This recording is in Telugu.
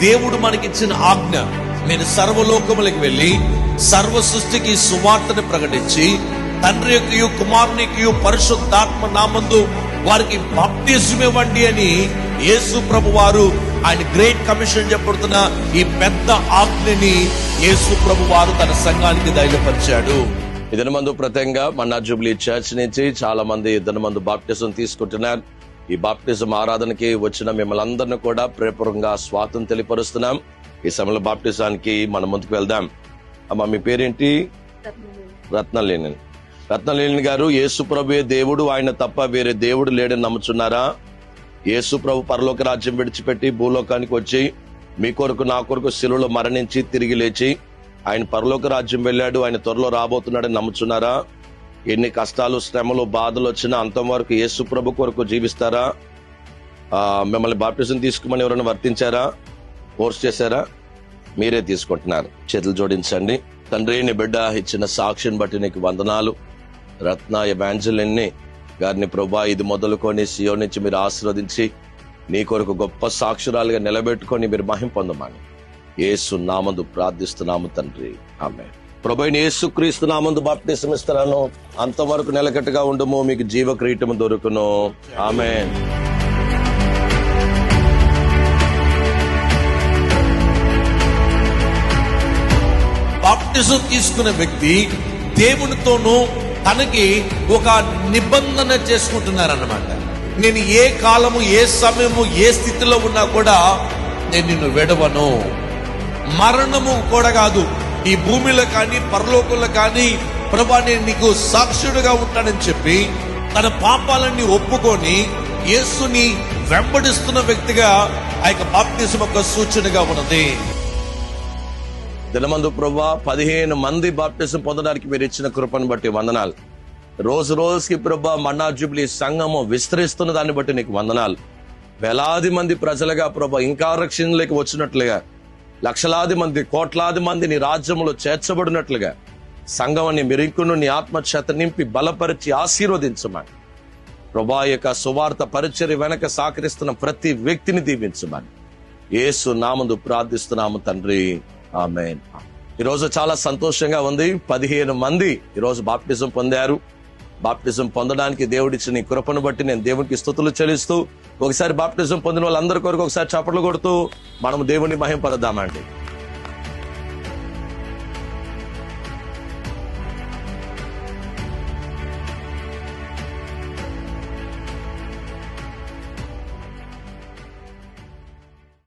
దేవుడు మనకిచ్చిన ఆజ్ఞ, మీరు సర్వలోకములకు వెళ్ళి సర్వ సృష్టికి సువార్తను ప్రకటించి తండ్రి యొక్కయు కుమారునికియు పరిశుద్ధాత్మ నామందు వారికి బాప్తిజం ఇవ్వండి అని యేసు ప్రభు వారు ఆయన గ్రేట్ కమిషన్ చెప్పబడుతున్న ఈ పెద్ద ఆజ్ఞని యేసు ప్రభు వారు తన సంఘానికి ధైర్యపరిచాడు. ఇద్దరి మందు ప్రత్యేకంగా మన్నా జూబ్లీ చర్చ్ నుంచి చాలా మంది ఇద్దరి మందు బాప్టిజం తీసుకుంటున్నారు. ఈ బాప్టిజం ఆరాధనకి వచ్చిన మిమ్మల్ని అందరినీ కూడా ప్రేమపూర్వకంగా స్వాగతం తెలియపరుస్తున్నాం. ఈ సమయంలో బాప్టిజానికి మనం ముందుకు వెళ్దాం. అమ్మ, మీ పేరేంటి? రత్నలేని గారు, యేసు ప్రభువే దేవుడు, ఆయన తప్ప వేరే దేవుడు లేడని నమ్ముచున్నారా? యేసు ప్రభు పరలోక రాజ్యం విడిచిపెట్టి భూలోకానికి వచ్చి మీ కొరకు నా కొరకు శిలువలో మరణించి తిరిగి లేచి ఆయన పరలోక రాజ్యం వెళ్ళాడు, ఆయన త్వరలో రాబోతున్నాడని నమ్ముచున్నారా? ఎన్ని కష్టాలు, శ్రమలు, బాధలు వచ్చినా అంతం వరకు యేసు ప్రభు కొరకు జీవిస్తారా? మిమ్మల్ని బాప్టిజం తీసుకోమని ఎవరైనా వర్తించారా? ఫోర్స్ చేశారా? మీరే తీసుకుంటున్నారు. చేతులు జోడించండి. తండ్రి, నీ బిడ్డ ఇచ్చిన సాక్షిని బట్టి నీకు వందనాలు. రత్న ఎవాంజలిన్ని గారిని ప్రభా, ఇది మొదలుకొని సియోన్ నుంచి మీరు ఆశీర్వదించి నీ కొరకు గొప్ప సాక్షురాలుగా నిలబెట్టుకొని మీరు మహిమ పొందమని యేసు నామందు ప్రార్థిస్తున్నాము తండ్రి, ఆమేన్. ప్రభువైన యేసు క్రీస్తు నామందు బాప్టిజం ఇస్తున్నాను. అంతవరకు నిలకట్టుగా ఉండుము, మీకు జీవ కిరీటము దొరుకును. ఆమేన్. బాప్టిజం తీసుకున్న వ్యక్తి దేవునితోనూ తనకి ఒక నిబంధన చేసుకుంటున్నారన్నమాట. నేను ఏ కాలము, ఏ సమయము, ఏ స్థితిలో ఉన్నా కూడా నేను నిన్ను విడవను. మరణము కూడా కాదు, ఈ భూమిలో కానీ పరలోకంలో కానీ ప్రభా నేను నీకు సాక్షుడుగా ఉంటానని చెప్పి తన పాపాలన్నీ ఒప్పుకొని యేసుని వెంబడిస్తున్న వ్యక్తిగా ఆ యొక్క బాప్టిజం ఒక సూచనగా ఉన్నది. దినమందు ప్రభువా 15 మంది బాప్టిజం పొందడానికి మీరు ఇచ్చిన కృపను బట్టి వందనాలు. రోజు రోజుకి ప్రభువా మన్నా జూబ్లీ సంఘము విస్తరిస్తున్న దాన్ని బట్టి నీకు వందనాలు. వేలాది మంది ప్రజలుగా ప్రభువా ఇంకా రక్షణలోకి వచ్చినట్లుగా, లక్షలాది మంది, కోట్లాది మంది నీ రాజ్యంలో చేర్చబడినట్లుగా సంఘాన్ని మెరుకును నీ ఆత్మచేత నింపి బలపరిచి ఆశీర్వదించమని ప్రభువా యొక్క సువార్త పరిచర్య వెనక సహకరిస్తున్న ప్రతి వ్యక్తిని దీవించమని యేసు నామందు ప్రార్థిస్తున్నాము తండ్రి, ఆమేన్. ఈరోజు చాలా సంతోషంగా ఉంది. 15 మంది ఈరోజు బాప్టిజం పొందారు. బాప్టిజం పొందడానికి దేవుడిచ్చిన ఈ కృపను బట్టి నేను దేవునికి స్తుతులు చెల్లిస్తూ ఒకసారి బాప్టిజం పొందిన వాళ్ళందరి కొరకు ఒకసారి చప్పట్లు కొడుతూ మనం దేవుని మహిమపరదామండి.